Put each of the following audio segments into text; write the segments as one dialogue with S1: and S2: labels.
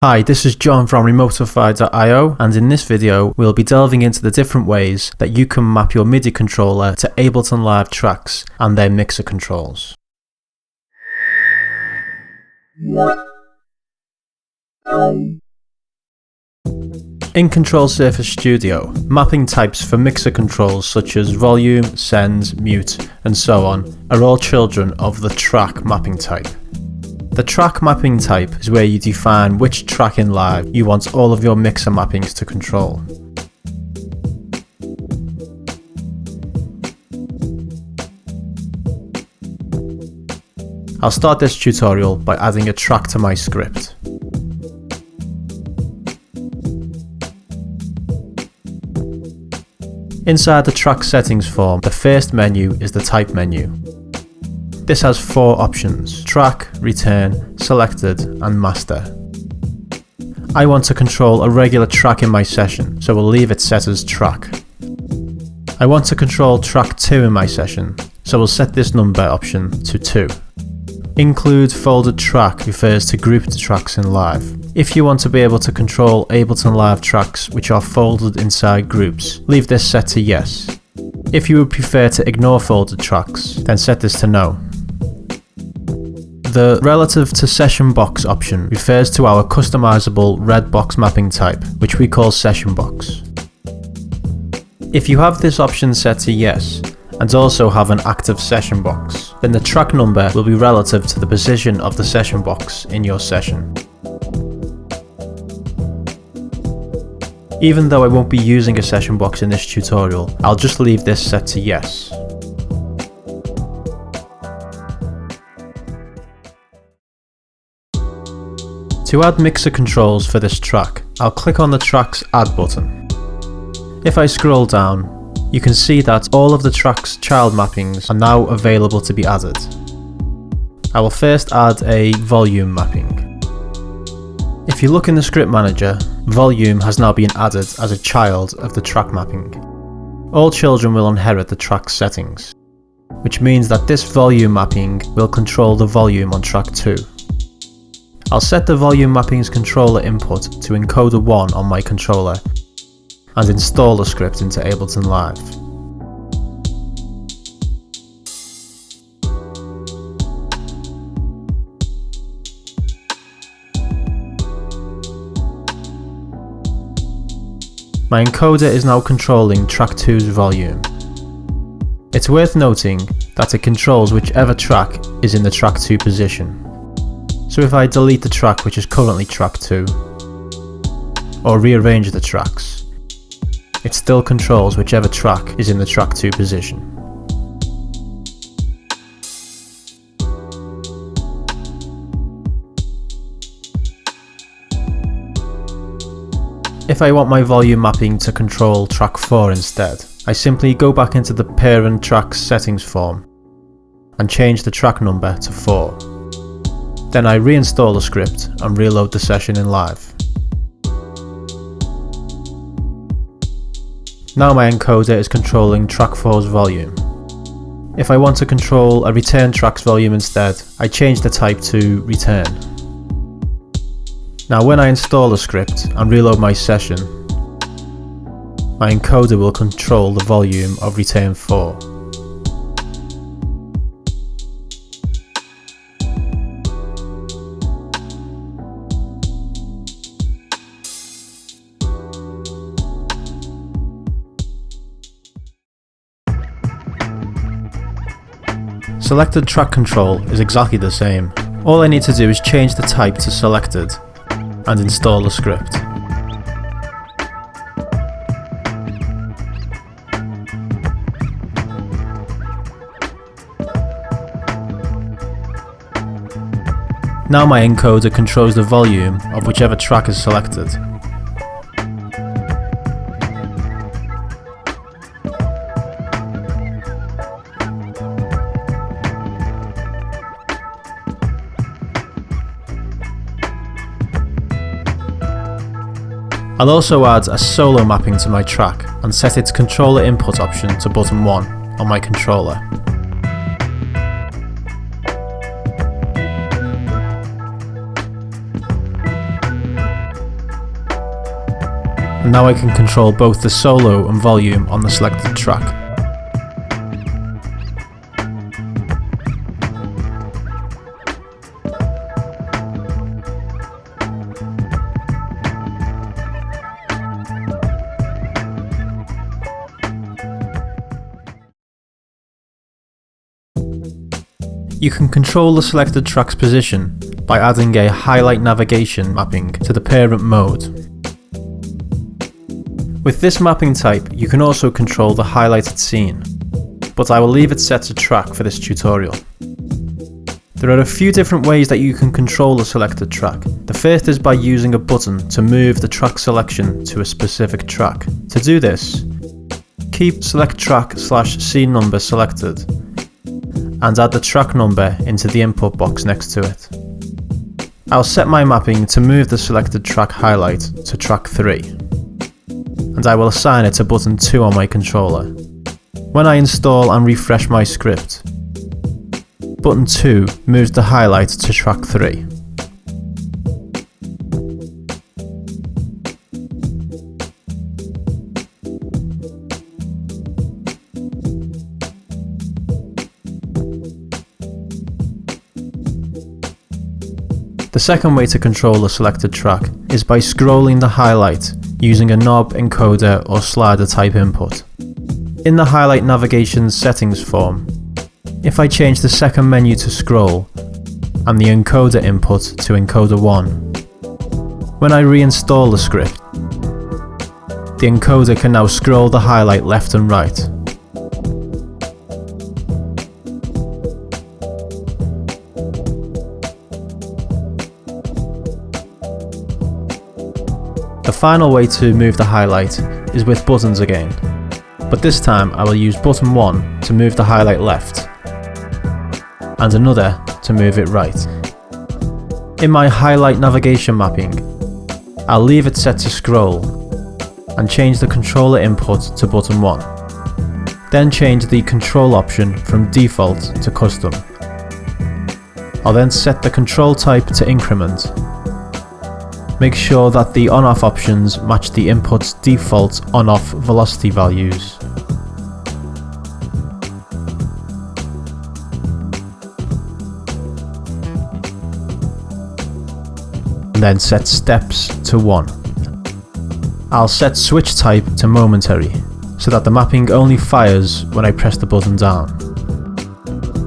S1: Hi, this is John from Remotify.io, and in this video we'll be delving into the different ways that you can map your MIDI controller to Ableton Live tracks and their mixer controls. In Control Surface Studio, mapping types for mixer controls such as volume, send, mute, and so on are all children of the track mapping type. The track mapping type is where you define which track in Live you want all of your mixer mappings to control. I'll start this tutorial by adding a track to my script. Inside the track settings form, the first menu is the type menu. This has four options: track, return, selected, and master. I want to control a regular track in my session, so we'll leave it set as track. I want to control track 2 in my session, so we'll set this number option to 2. Include folded track refers to grouped tracks in Live. If you want to be able to control Ableton Live tracks which are folded inside groups, leave this set to yes. If you would prefer to ignore folded tracks, then set this to no. The Relative to Session Box option refers to our customizable red box mapping type, which we call Session Box. If you have this option set to yes, and also have an active session box, then the track number will be relative to the position of the session box in your session. Even though I won't be using a session box in this tutorial, I'll just leave this set to yes. To add mixer controls for this track, I'll click on the track's Add button. If I scroll down, you can see that all of the track's child mappings are now available to be added. I will first add a volume mapping. If you look in the script manager, volume has now been added as a child of the track mapping. All children will inherit the track settings, which means that this volume mapping will control the volume on track 2. I'll set the volume mapping's controller input to encoder 1 on my controller and install the script into Ableton Live. My encoder is now controlling track 2's volume. It's worth noting that it controls whichever track is in the track 2 position. So if I delete the track which is currently track 2, or rearrange the tracks, it still controls whichever track is in the track 2 position. If I want my volume mapping to control track 4 instead, I simply go back into the parent track's settings form and change the track number to 4. Then I reinstall the script and reload the session in Live. Now my encoder is controlling track 4's volume. If I want to control a return track's volume instead, I change the type to return. Now when I install the script and reload my session, my encoder will control the volume of return 4. Selected track control is exactly the same. All I need to do is change the type to selected and install the script. Now my encoder controls the volume of whichever track is selected. I'll also add a solo mapping to my track and set its controller input option to button 1 on my controller. And now I can control both the solo and volume on the selected track. You can control the selected track's position by adding a highlight navigation mapping to the parent mode. With this mapping type, you can also control the highlighted scene, but I will leave it set to track for this tutorial. There are a few different ways that you can control the selected track. The first is by using a button to move the track selection to a specific track. To do this, keep select track/scene number selected and add the track number into the input box next to it. I'll set my mapping to move the selected track highlight to track 3, and I will assign it to button 2 on my controller. When I install and refresh my script, button 2 moves the highlight to track 3. The second way to control the selected track is by scrolling the highlight using a knob, encoder or slider type input. In the highlight navigation settings form, if I change the second menu to scroll and the encoder input to encoder 1, when I reinstall the script, the encoder can now scroll the highlight left and right. The final way to move the highlight is with buttons again, but this time I will use button 1 to move the highlight left, and another to move it right. In my highlight navigation mapping, I'll leave it set to scroll, and change the controller input to button 1. Then change the control option from default to custom. I'll then set the control type to increment. Make sure that the on-off options match the input's default on-off velocity values. And then set steps to 1. I'll set switch type to momentary, so that the mapping only fires when I press the button down.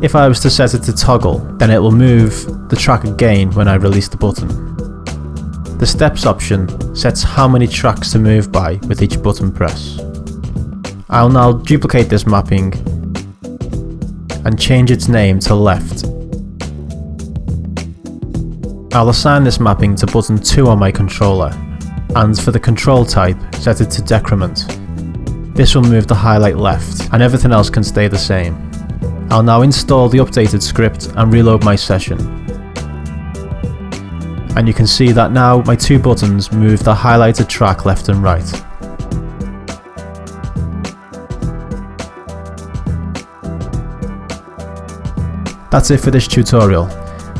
S1: If I was to set it to toggle, then it will move the track again when I release the button. The steps option sets how many tracks to move by with each button press. I'll now duplicate this mapping and change its name to left. I'll assign this mapping to button 2 on my controller, and for the control type, set it to decrement. This will move the highlight left, and everything else can stay the same. I'll now install the updated script and reload my session. And you can see that now my 2 buttons move the highlighted track left and right. That's it for this tutorial.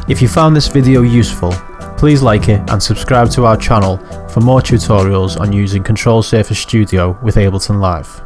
S1: If you found this video useful, please like it and subscribe to our channel for more tutorials on using Control Surface Studio with Ableton Live.